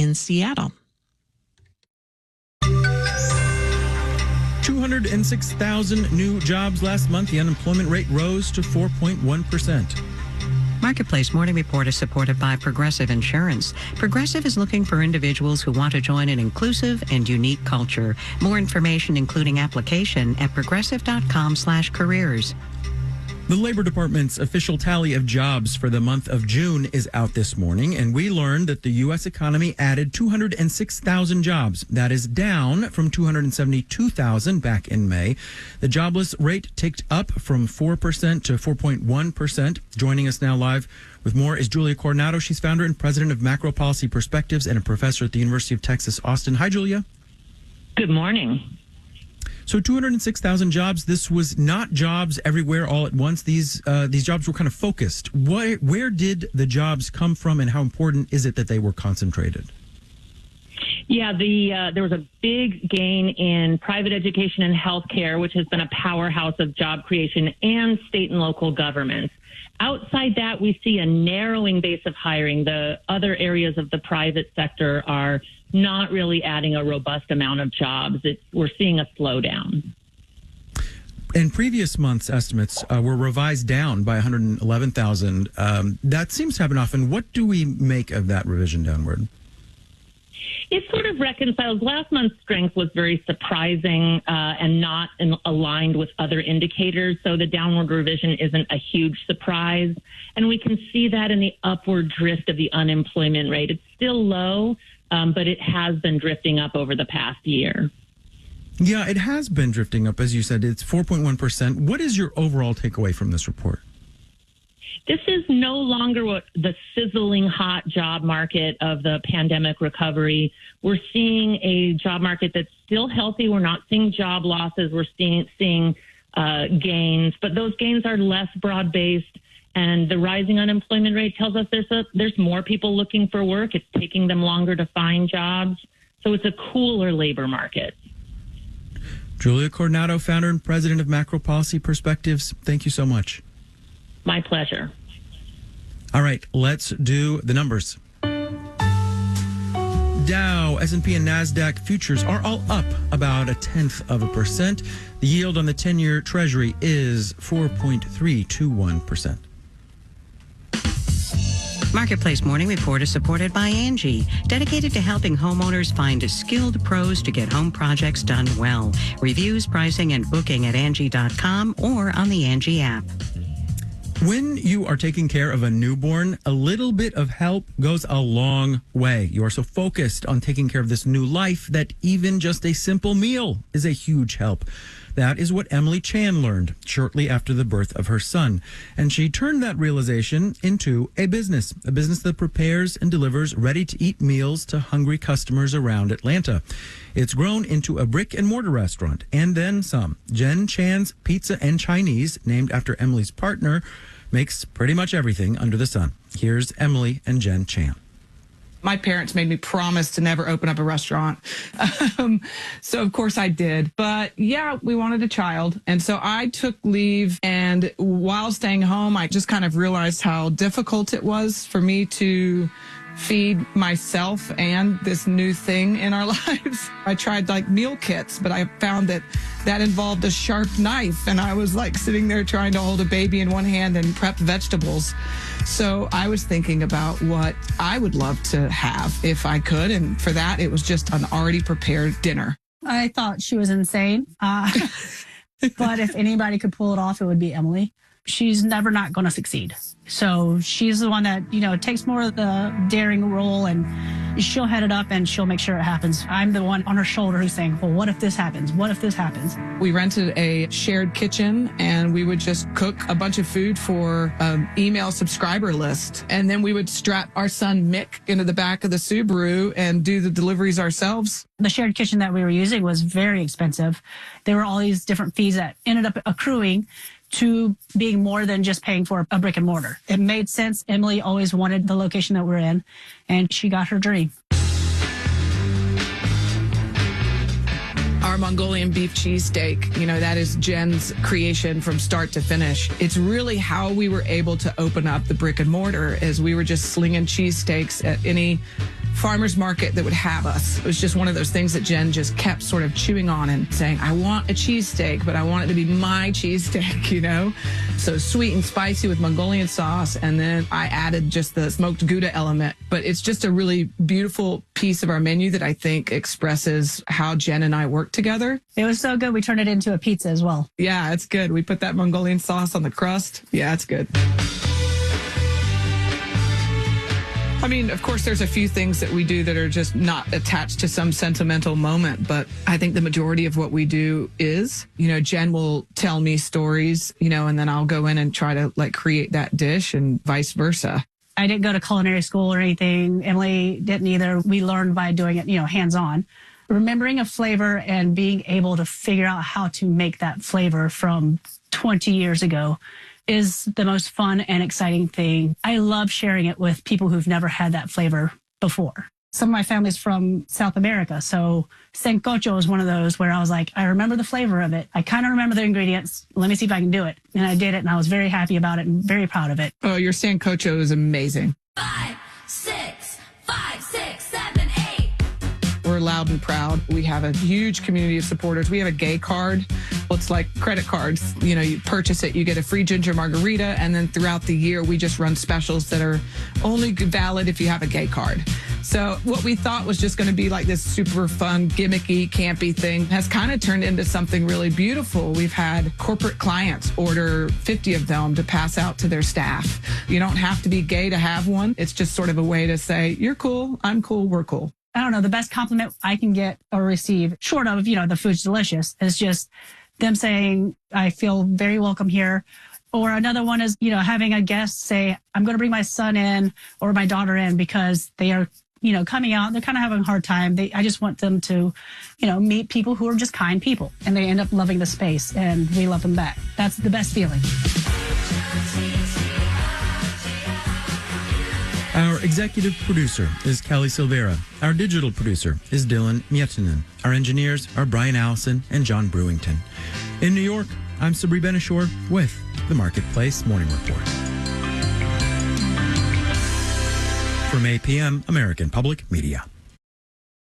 in Seattle. 206,000 new jobs last month. The unemployment rate rose to 4.1%. Marketplace Morning Report is supported by Progressive Insurance. Progressive is looking for individuals who want to join an inclusive and unique culture. More information, including application, at progressive.com/careers. The Labor Department's official tally of jobs for the month of June is out this morning, and we learned that the U.S. economy added 206,000 jobs. That is down from 272,000 back in May. The jobless rate ticked up from 4% to 4.1%. Joining us now live with more is Julia Coronado. She's founder and president of Macro Policy Perspectives and a professor at the University of Texas, Austin. Hi, Julia. Good morning. So 206,000 jobs. This was not jobs everywhere all at once. These jobs were kind of focused. Where did the jobs come from, and how important is it that they were concentrated? Yeah, there was a big gain in private education and healthcare, which has been a powerhouse of job creation, and state and local governments. Outside that, we see a narrowing base of hiring. The other areas of the private sector are not really adding a robust amount of jobs. We're seeing a slowdown. And previous month's estimates were revised down by 111,000. That seems to happen often. What do we make of that revision downward? It sort of reconciles. Last month's strength was very surprising and not aligned with other indicators. So the downward revision isn't a huge surprise. And we can see that in the upward drift of the unemployment rate. It's still low, but it has been drifting up over the past year. Yeah, it has been drifting up. As you said, it's 4.1%. What is your overall takeaway from this report? This is no longer what the sizzling hot job market of the pandemic recovery. We're seeing a job market that's still healthy. We're not seeing job losses. We're seeing gains, but those gains are less broad-based. And the rising unemployment rate tells us there's more people looking for work. It's taking them longer to find jobs. So it's a cooler labor market. Julia Coronado, founder and president of Macro Policy Perspectives. Thank you so much. My pleasure. All right, let's do the numbers. Dow, S&P, and NASDAQ futures are all up about 0.1%. The yield on the 10-year Treasury is 4.321%. Marketplace Morning Report is supported by Angie, dedicated to helping homeowners find skilled pros to get home projects done well. Reviews, pricing, and booking at Angie.com or on the Angie app. When you are taking care of a newborn, a little bit of help goes a long way. You are so focused on taking care of this new life that even just a simple meal is a huge help. That is what Emily Chan learned shortly after the birth of her son. And she turned that realization into a business that prepares and delivers ready-to-eat meals to hungry customers around Atlanta. It's grown into a brick-and-mortar restaurant, and then some. Jen Chan's Pizza and Chinese, named after Emily's partner, makes pretty much everything under the sun. Here's Emily and Jen Chan. My parents made me promise to never open up a restaurant. So, of course, I did. But, yeah, we wanted a child. And so I took leave. And while staying home, I just kind of realized how difficult it was for me to feed myself and this new thing in our lives. I tried like meal kits, but I found that involved a sharp knife. And I was like sitting there trying to hold a baby in one hand and prep vegetables. So I was thinking about what I would love to have if I could. And for that, it was just an already prepared dinner. I thought she was insane. But if anybody could pull it off, it would be Emily. She's never not going to succeed. So she's the one that, takes more of the daring role, and she'll head it up and she'll make sure it happens. I'm the one on her shoulder who's saying, well, what if this happens? What if this happens? We rented a shared kitchen and we would just cook a bunch of food for an email subscriber list. And then we would strap our son Mick into the back of the Subaru and do the deliveries ourselves. The shared kitchen that we were using was very expensive. There were all these different fees that ended up accruing to being more than just paying for a brick and mortar. It made sense. Emily always wanted the location that we're in, and she got her dream. Our Mongolian beef cheesesteak, that is Jen's creation from start to finish. It's really how we were able to open up the brick and mortar, as we were just slinging cheesesteaks at any farmer's market that would have us. It was just one of those things that Jen just kept sort of chewing on and saying, I want a cheesesteak, but I want it to be my cheesesteak, you know? So sweet and spicy with Mongolian sauce. And then I added just the smoked Gouda element. But it's just a really beautiful piece of our menu that I think expresses how Jen and I work together. It was so good, we turned it into a pizza as well. Yeah, it's good. We put that Mongolian sauce on the crust. Yeah, it's good. I mean, of course, there's a few things that we do that are just not attached to some sentimental moment, but I think the majority of what we do is, you know, Jen will tell me stories, you know, and then I'll go in and try to like create that dish and vice versa. I didn't go to culinary school or anything. Emily didn't either. We learned by doing it, you know, hands-on. Remembering a flavor and being able to figure out how to make that flavor from 20 years ago is the most fun and exciting thing. I love sharing it with people who've never had that flavor before. Some of my family's from South America, so sancocho is one of those where I was like, I remember the flavor of it. I kind of remember the ingredients. Let me see if I can do it. And I did it, and I was very happy about it and very proud of it. Oh, your sancocho is amazing. 5, 6, 5, 6, 7, 8. We're loud and proud. We have a huge community of supporters. We have a gay card. Well, it's like credit cards. You know, you purchase it, you get a free ginger margarita, and then throughout the year, we just run specials that are only valid if you have a gay card. So what we thought was just going to be like this super fun, gimmicky, campy thing has kind of turned into something really beautiful. We've had corporate clients order 50 of them to pass out to their staff. You don't have to be gay to have one. It's just sort of a way to say, you're cool, I'm cool, we're cool. I don't know, the best compliment I can get or receive, short of, you know, the food's delicious, is just them saying, I feel very welcome here. Or another one is, you know, having a guest say, I'm going to bring my son in or my daughter in because they are, you know, coming out. They're kind of having a hard time. I just want them to, you know, meet people who are just kind people, and they end up loving the space, and we love them back. That's the best feeling. Our executive producer is Kelly Silvera. Our digital producer is Dylan Mietinen. Our engineers are Brian Allison and John Brewington. In New York, I'm Sabri Benishore with the Marketplace Morning Report. From 8 p.m., American Public Media.